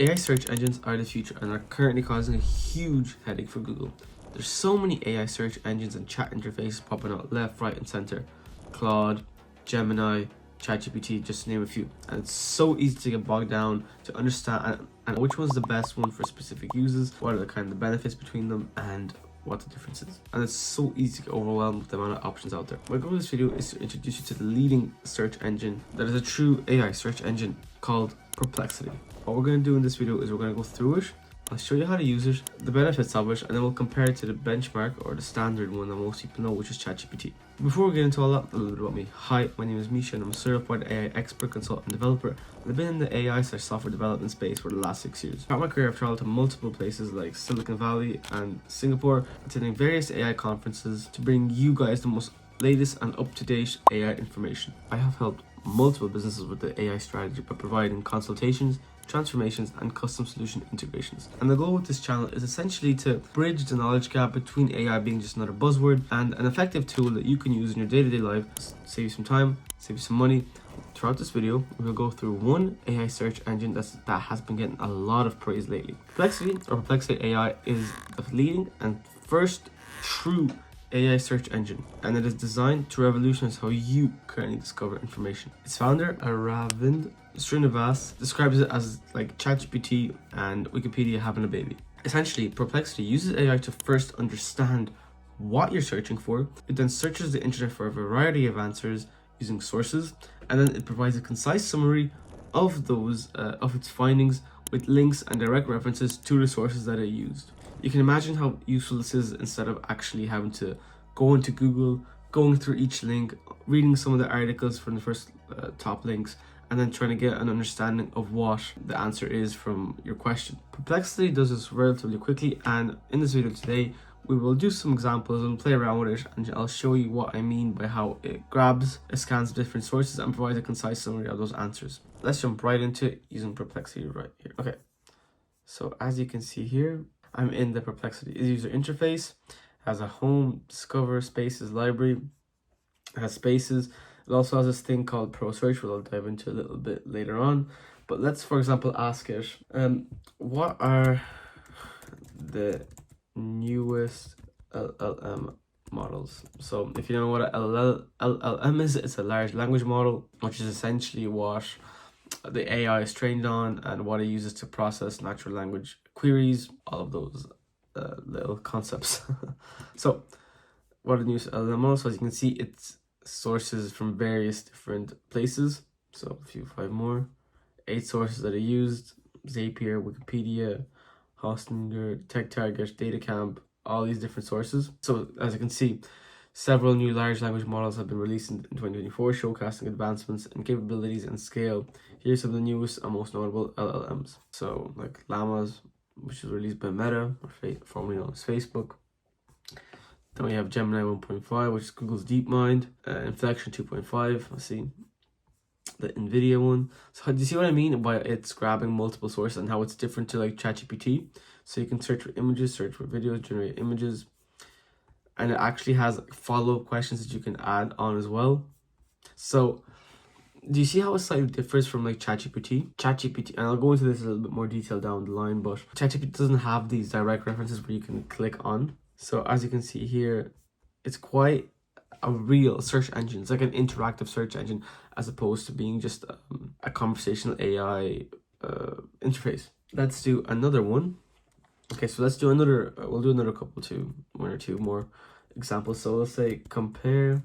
AI search engines are the future and are currently causing a huge headache for Google. There's so many AI search engines and chat interfaces popping out left, right, and center. Claude, Gemini, ChatGPT, just to name a few. And it's so easy to get bogged down to understand and which one's the best one for specific uses, what are the kind of benefits between them, and what the difference is. And it's so easy to get overwhelmed with the amount of options out there. My goal with this video is to introduce you to the leading search engine that is a true AI search engine called Perplexity. What we're going to do in this video is we're going to go through it. I'll show you how to use it, the benefits of it, and then we'll compare it to the benchmark or the standard one that most people know, which is ChatGPT. Before we get into all that, a little bit about me. Hi, my name is Misha and I'm a certified AI expert, consultant, and developer. And I've been in the AI/software development space for the last 6 years. Throughout my career, I've traveled to multiple places like Silicon Valley and Singapore, attending various AI conferences to bring you guys the most latest and up-to-date AI information. I have helped multiple businesses with the AI strategy by providing consultations, transformations, and custom solution integrations. And the goal with this channel is essentially to bridge the knowledge gap between AI being just another buzzword and an effective tool that you can use in your day-to-day life, save you some time, save you some money. Throughout this video, we'll go through one AI search engine that has been getting a lot of praise lately. Perplexity AI is the leading and first true AI search engine, and it is designed to revolutionize how you currently discover information. Its founder, Aravind Srinivas, describes it as like ChatGPT and Wikipedia having a baby. Essentially, Perplexity uses AI to first understand what you're searching for. It then searches the internet for a variety of answers using sources, and then it provides a concise summary of those of its findings with links and direct references to the sources that it used. You can imagine how useful this is instead of actually having to go into Google, going through each link, reading some of the articles from the first top links, and then trying to get an understanding of what the answer is from your question. Perplexity does this relatively quickly, and in this video today, we will do some examples and play around with it, and I'll show you what I mean by how it scans different sources and provides a concise summary of those answers. Let's jump right into it using Perplexity right here. Okay, so as you can see here, I'm in the Perplexity user interface. It has a home, discover, spaces, library. It has spaces. It also has this thing called Pro Search, which I'll dive into a little bit later on. But let's, for example, ask it, what are the newest LLM models? So if you don't know what a LLM is, it's a large language model, which is essentially what the AI is trained on and what it uses to process natural language queries, all of those little concepts. So what are the newest LLM models? So as you can see, it's sources from various different places. So a few, 5 more, 8 sources that are used: Zapier, Wikipedia, Hostinger, TechTarget, DataCamp, all these different sources. So as you can see, several new large language models have been released in 2024, showcasing advancements in capabilities and scale. Here's some of the newest and most notable LLMs. So like Llamas, which is released by Meta, or formerly known as Facebook. Then we have Gemini 1.5, which is Google's DeepMind, Inflection 2.5, let's see, the NVIDIA one. So do you see what I mean by it's grabbing multiple sources and how it's different to like ChatGPT? So you can search for images, search for videos, generate images, and it actually has follow-up questions that you can add on as well. So do you see how it slightly differs from like ChatGPT, and I'll go into this a little bit more detail down the line, but ChatGPT doesn't have these direct references where you can click on. So as you can see here, it's quite a real search engine. It's like an interactive search engine as opposed to being just a conversational AI interface. Let's do another one. Okay, so let's do another, we'll do another couple too, 1 or 2 more examples. So let's say compare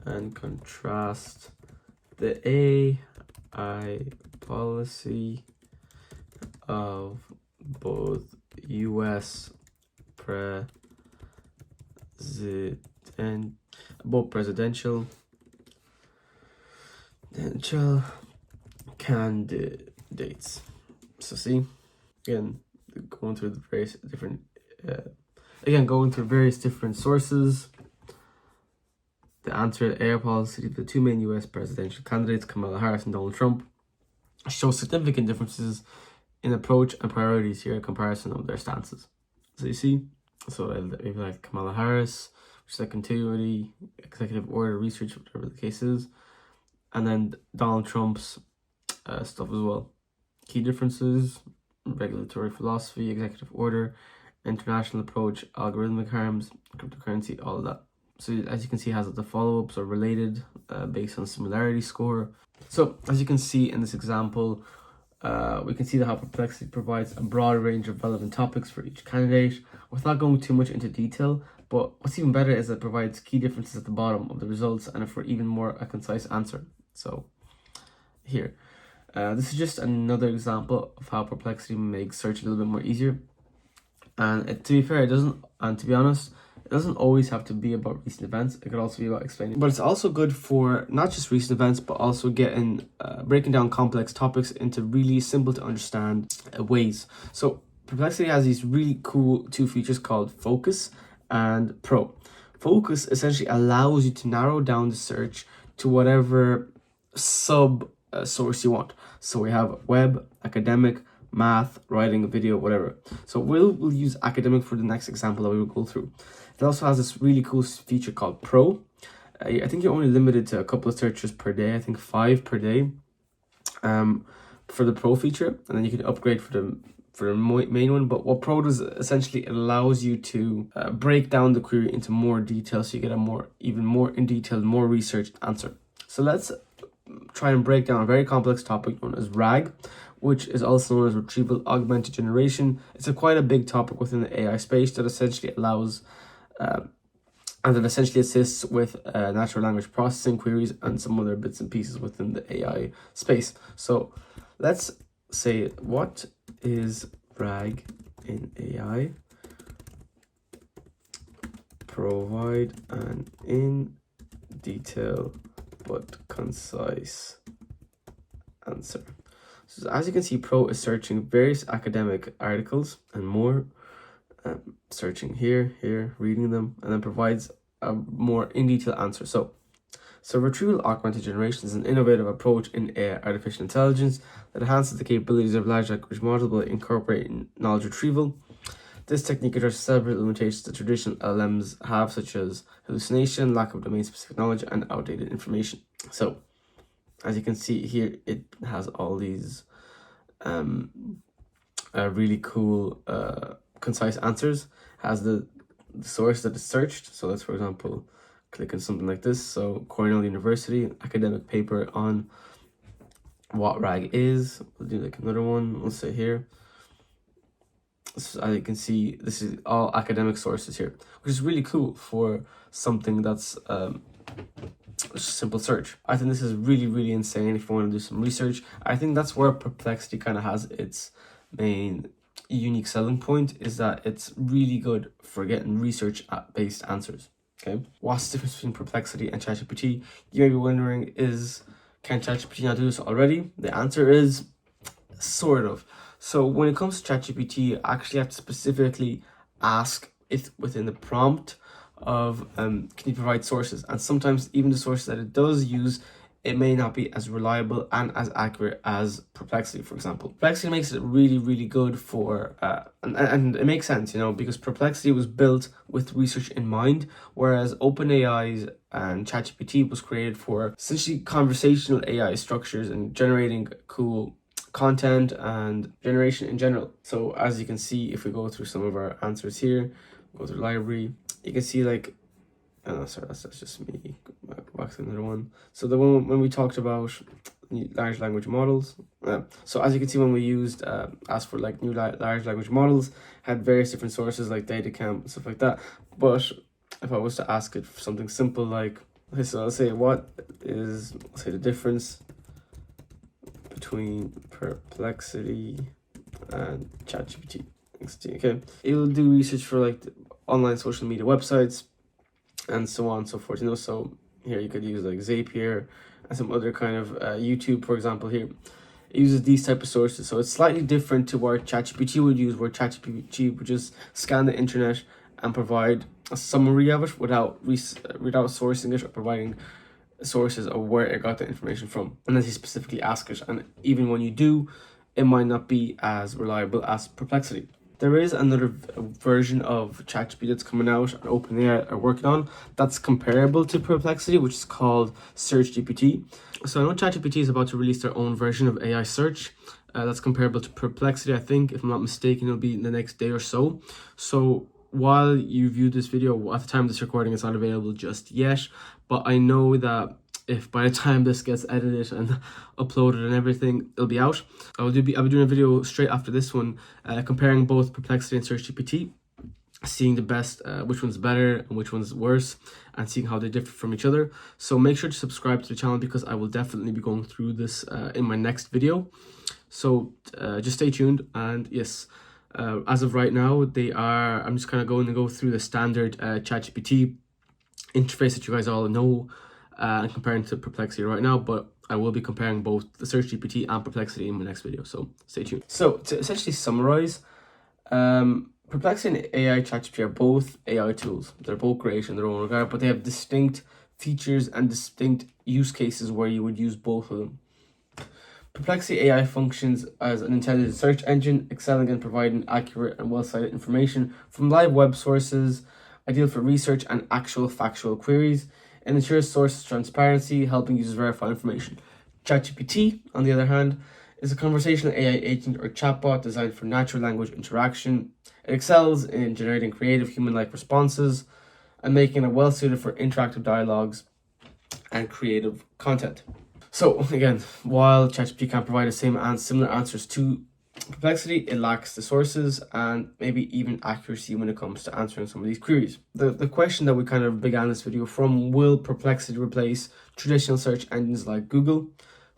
and contrast the AI policy of both US presidential candidates. So see, again, going through the various different sources. The answer to air policy of the 2 main US presidential candidates, Kamala Harris and Donald Trump, shows significant differences in approach and priorities here in comparison of their stances. So you see, so maybe like Kamala Harris, which is like continuity, executive order, research, whatever the case is. And then Donald Trump's stuff as well. Key differences, regulatory philosophy, executive order, international approach, algorithmic harms, cryptocurrency, all of that. So as you can see, it has the follow-ups are related based on similarity score. So as you can see in this example, we can see that how Perplexity provides a broad range of relevant topics for each candidate without going too much into detail. But what's even better is that it provides key differences at the bottom of the results and for even more a concise answer. So here, this is just another example of how Perplexity makes search a little bit more easier. And to be fair, to be honest, it doesn't always have to be about recent events. It could also be about explaining. But it's also good for not just recent events, but also breaking down complex topics into really simple to understand ways. So Perplexity has these really cool two features called Focus and Pro. Focus essentially allows you to narrow down the search to whatever sub source you want. So we have web, academic, math, writing, video, whatever. So we'll use academic for the next example that we will go through. It also has this really cool feature called Pro. I think you're only limited to a couple of searches per day. I think 5 per day for the Pro feature, and then you can upgrade for the main one. But what Pro does essentially, it allows you to break down the query into more detail, so you get even more in detail, more researched answer. So let's try and break down a very complex topic known as RAG, which is also known as retrieval augmented generation. It's quite a big topic within the AI space that essentially allows and that essentially assists with natural language processing queries and some other bits and pieces within the AI space. So let's say, what is RAG in AI? Provide an in detail but concise answer. So as you can see, Pro is searching various academic articles and more, searching here, reading them, and then provides a more in-detail answer. So retrieval augmented generation is an innovative approach in artificial intelligence that enhances the capabilities of large language models by incorporating knowledge retrieval. This technique addresses several limitations that traditional LLMs have, such as hallucination, lack of domain-specific knowledge, and outdated information. So, as you can see here, it has all these really cool, concise answers. Has the source that is searched. So let's, for example, click on something like this. So Cornell University, academic paper on what RAG is. We'll do like another one. We'll say here. So as you can see, this is all academic sources here, which is really cool for something that's a simple search. I think this is really insane if you want to do some research. I think that's where Perplexity kind of has its main unique selling point, is that it's really good for getting research based answers. Okay, what's the difference between Perplexity and ChatGPT? You may be wondering, can ChatGPT not do this already? The answer is sort of. So when it comes to ChatGPT, you actually have to specifically ask it within the prompt of can you provide sources, and sometimes even the sources that it does use, it may not be as reliable and as accurate as Perplexity, for example. Perplexity makes it really good for and it makes sense, you know, because Perplexity was built with research in mind, whereas OpenAI's and ChatGPT was created for essentially conversational AI structures and generating cool content and generation in general. So as you can see, if we go through some of our answers here, go to the library, you can see like, oh sorry, that's just me. Go back to another one. So the one when we talked about large language models, so as you can see, when we used asked for like new large language models, had various different sources like DataCamp and stuff like that. But if I was to ask it for something simple like, okay, so I'll say, what is, let's say, the difference between Perplexity and ChatGPT? Okay, it will do research for like online social media websites and so on and so forth, you know. So here you could use like Zapier and some other kind of YouTube, for example. Here it uses these type of sources, so it's slightly different to what ChatGPT would use, where ChatGPT would just scan the internet and provide a summary of it without sourcing it or providing sources of where it got the information from, unless you specifically ask it. And even when you do, it might not be as reliable as Perplexity. There is another version of ChatGPT that's coming out and OpenAI are working on that's comparable to Perplexity, which is called SearchGPT. So I know ChatGPT is about to release their own version of AI search that's comparable to Perplexity. I think, if I'm not mistaken, it'll be in the next day or so. So while you view this video, at the time of this recording, it's not available just yet, but I know that if by the time this gets edited and uploaded and everything, it'll be out. I'll be doing a video straight after this one, comparing both Perplexity and SearchGPT, seeing the best, which one's better and which one's worse, and seeing how they differ from each other. So make sure to subscribe to the channel, because I will definitely be going through this in my next video. So just stay tuned. And yes, as of right now, I'm just kind of going to go through the standard ChatGPT interface that you guys all know, and comparing to Perplexity right now, but I will be comparing both the SearchGPT and Perplexity in my next video, so stay tuned. So to essentially summarize, Perplexity and AI ChatGPT are both AI tools. They're both great in their own regard, but they have distinct features and distinct use cases where you would use both of them. Perplexity AI functions as an intelligent search engine, excelling in providing accurate and well-cited information from live web sources, ideal for research and actual factual queries, and ensures source transparency, helping users verify information. ChatGPT, on the other hand, is a conversational AI agent or chatbot designed for natural language interaction. It excels in generating creative human-like responses and making it well-suited for interactive dialogues and creative content. So again, while ChatGPT can provide the same and similar answers to Perplexity, it lacks the sources and maybe even accuracy when it comes to answering some of these queries. The question that we kind of began this video from: will Perplexity replace traditional search engines like Google?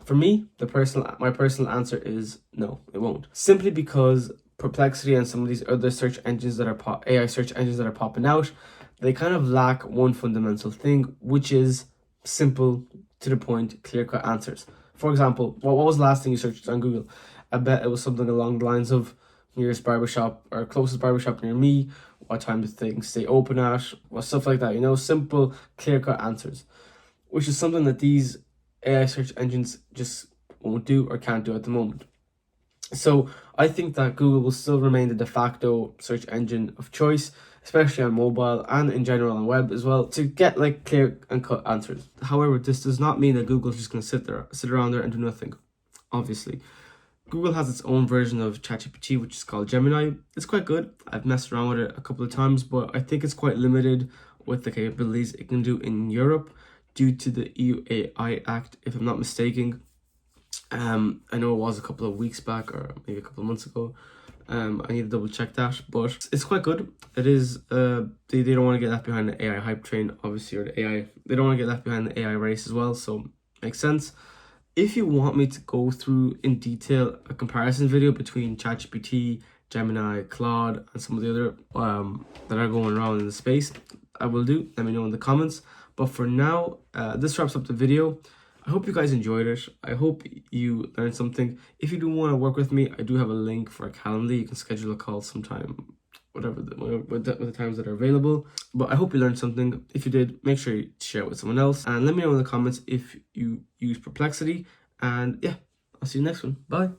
For me, my personal answer is no, it won't. Simply because Perplexity and some of these other search engines that are AI search engines that are popping out, they kind of lack one fundamental thing, which is simple, to the point, clear-cut answers. For example, what was the last thing you searched on Google? I bet it was something along the lines of nearest barbershop or closest barbershop near me, what time do things stay open at, or stuff like that, simple, clear-cut answers, which is something that these AI search engines just won't do or can't do at the moment. So I think that Google will still remain the de facto search engine of choice, especially on mobile and in general on web as well, to get like clear and cut answers. However, this does not mean that Google's just going to sit around there and do nothing. Obviously, Google has its own version of ChatGPT, which is called Gemini. It's quite good. I've messed around with it a couple of times, but I think it's quite limited with the capabilities it can do in Europe due to the EU AI Act, if I'm not mistaken. I know it was a couple of weeks back or maybe a couple of months ago. I need to double check that, but it's quite good. It is, they don't want to get left behind the AI hype train, obviously, or they don't want to get left behind the AI race as well, so makes sense. If you want me to go through in detail a comparison video between ChatGPT, Gemini, Claude, and some of the other that are going around in the space, I will do. Let me know in the comments. But for now, this wraps up the video. I hope you guys enjoyed it. I hope you learned something. If you do want to work with me, I do have a link for a calendar. You can schedule a call sometime, whatever with the times that are available. But I hope you learned something. If you did, make sure you share it with someone else, and let me know in the comments if you use Perplexity. And yeah, I'll see you next one. Bye.